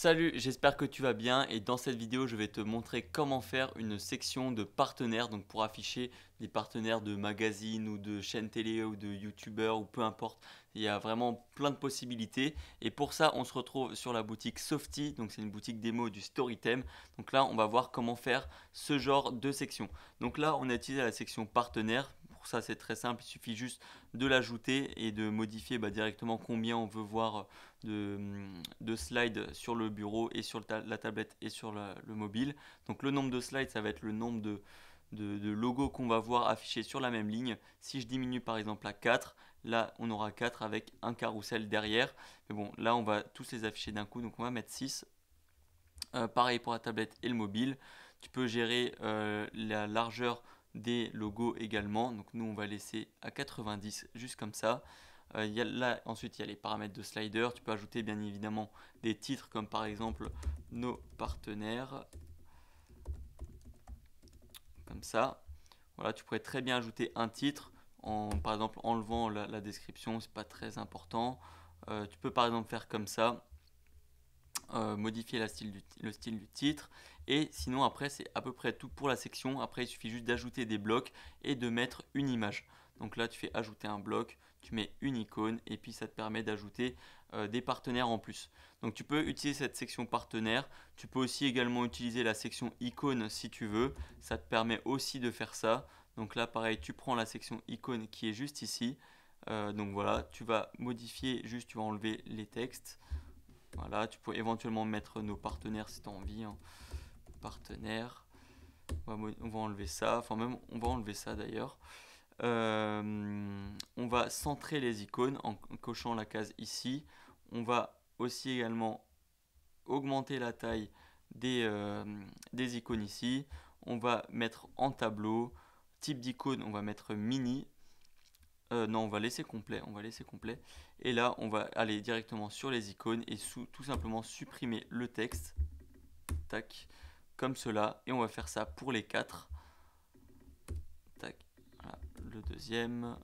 Salut, j'espère que tu vas bien et dans cette vidéo je vais te montrer comment faire une section de partenaires, donc pour afficher des partenaires de magazines ou de chaînes télé ou de youtubeurs ou peu importe. Il y a vraiment plein de possibilités et pour ça on se retrouve sur la boutique Softy, donc c'est une boutique démo du Storytime. Donc là on va voir comment faire ce genre de section. Donc là on a utilisé la section partenaires. Pour ça c'est très simple, il suffit juste de l'ajouter et de modifier directement combien on veut voir de, de slides sur le bureau et sur la tablette et sur le mobile. Donc le nombre de slides, ça va être le nombre de logos qu'on va voir affichés sur la même ligne. Si je diminue par exemple à 4, là on aura 4 avec un carrousel derrière. Mais bon, là on va tous les afficher d'un coup, donc on va mettre 6. Pareil pour la tablette et le mobile. Tu peux gérer la largeur des logos également. Donc nous on va laisser à 90 juste comme ça. Là ensuite il y a les paramètres de slider. Tu peux ajouter bien évidemment des titres comme par exemple nos partenaires. Comme ça. Voilà, tu pourrais très bien ajouter un titre en par exemple enlevant la description, c'est pas très important. Tu peux par exemple faire comme ça. Modifier le style du titre. Et sinon après c'est à peu près tout pour la section. Après il suffit juste d'ajouter des blocs et de mettre une image. Donc là tu fais ajouter un bloc, tu mets une icône et puis ça te permet d'ajouter des partenaires en plus. Donc tu peux utiliser cette section partenaire. Tu peux aussi également utiliser la section icône si tu veux. Ça te permet aussi de faire ça. Donc là pareil, tu prends la section icône qui est juste ici. Donc voilà, tu vas modifier, juste tu vas enlever les textes. Voilà, tu peux éventuellement mettre nos partenaires si tu as envie. Hein. Partenaires. On va enlever ça. Enfin, même, on va enlever ça d'ailleurs. On va centrer les icônes en cochant la case ici. On va aussi également augmenter la taille des icônes ici. On va mettre en tableau. Type d'icône, on va mettre mini. Non, on va laisser complet, on va laisser complet. Et là, on va aller directement sur les icônes et tout simplement supprimer le texte. Tac, comme cela. Et on va faire ça pour les 4. Tac, voilà, le deuxième.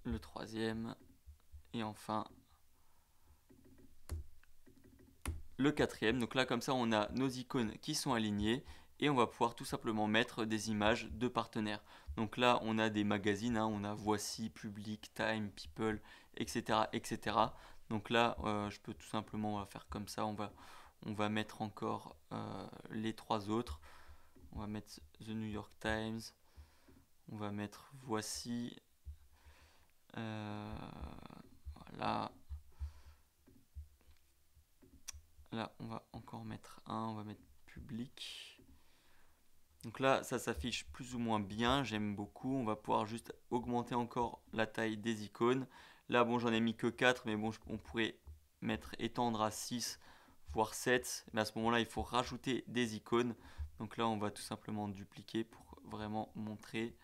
Le troisième. Et enfin, le quatrième. Donc là, comme ça, on a nos icônes qui sont alignées. Et on va pouvoir tout simplement mettre des images de partenaires. Donc là, on a des magazines, hein, on a Voici, Public, Time, People, etc. etc. Donc là, je peux tout simplement faire comme ça. On va mettre encore les 3 autres. On va mettre The New York Times. On va mettre Voici. Voilà. Là, on va encore mettre un. On va mettre Public. Donc là, ça s'affiche plus ou moins bien, j'aime beaucoup. On va pouvoir juste augmenter encore la taille des icônes. Là, bon, j'en ai mis que 4, mais bon, on pourrait étendre à 6, voire 7. Mais à ce moment-là, il faut rajouter des icônes. Donc là, on va tout simplement dupliquer pour vraiment montrer.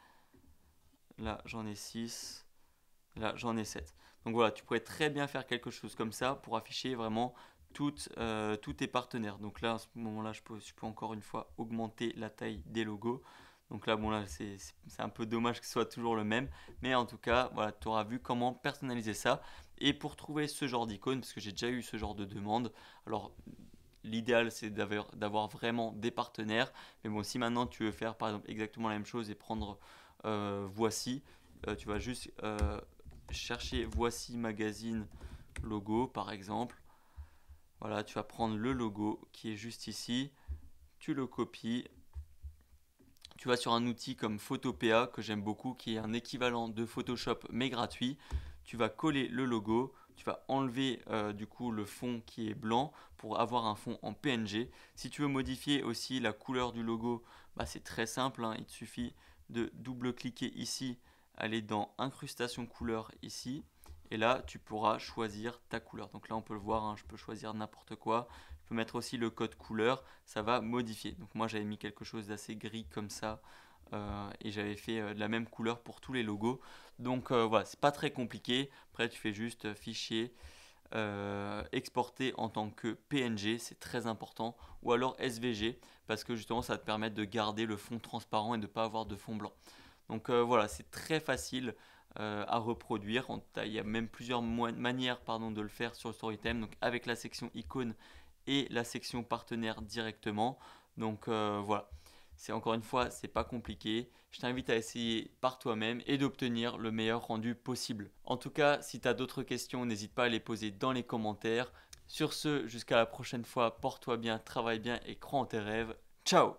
Là, j'en ai 6. Là, j'en ai 7. Donc voilà, tu pourrais très bien faire quelque chose comme ça pour afficher vraiment tous tes partenaires. Donc là, à ce moment-là, je peux encore une fois augmenter la taille des logos. Donc là, bon, là, c'est un peu dommage que ce soit toujours le même. Mais en tout cas, voilà, tu auras vu comment personnaliser ça. Et pour trouver ce genre d'icône, parce que j'ai déjà eu ce genre de demande, alors l'idéal c'est d'avoir vraiment des partenaires. Mais bon, si maintenant tu veux faire par exemple exactement la même chose et prendre Voici, tu vas juste chercher Voici magazine logo par exemple. Voilà, tu vas prendre le logo qui est juste ici, tu le copies, tu vas sur un outil comme Photopea que j'aime beaucoup, qui est un équivalent de Photoshop mais gratuit. Tu vas coller le logo, tu vas enlever du coup le fond qui est blanc pour avoir un fond en PNG. Si tu veux modifier aussi la couleur du logo, c'est très simple, hein, il te suffit de double-cliquer ici, aller dans incrustation couleur ici, et là tu pourras choisir ta couleur. Donc là on peut le voir, hein, je peux choisir n'importe quoi. Je peux mettre aussi le code couleur, ça va modifier. Donc moi j'avais mis quelque chose d'assez gris comme ça, et j'avais fait de la même couleur pour tous les logos. Donc voilà, c'est pas très compliqué. Après tu fais juste fichier, exporter en tant que PNG, c'est très important, ou alors SVG, parce que justement ça va te permettre de garder le fond transparent et de ne pas avoir de fond blanc. Donc voilà, c'est très facile. à reproduire. Il y a même plusieurs manières de le faire sur StoryTime, donc avec la section icônes et la section partenaire directement. Donc voilà, c'est encore une fois, c'est pas compliqué. Je t'invite à essayer par toi-même et d'obtenir le meilleur rendu possible. En tout cas, si tu as d'autres questions, n'hésite pas à les poser dans les commentaires. Sur ce, jusqu'à la prochaine fois, porte-toi bien, travaille bien et crois en tes rêves. Ciao!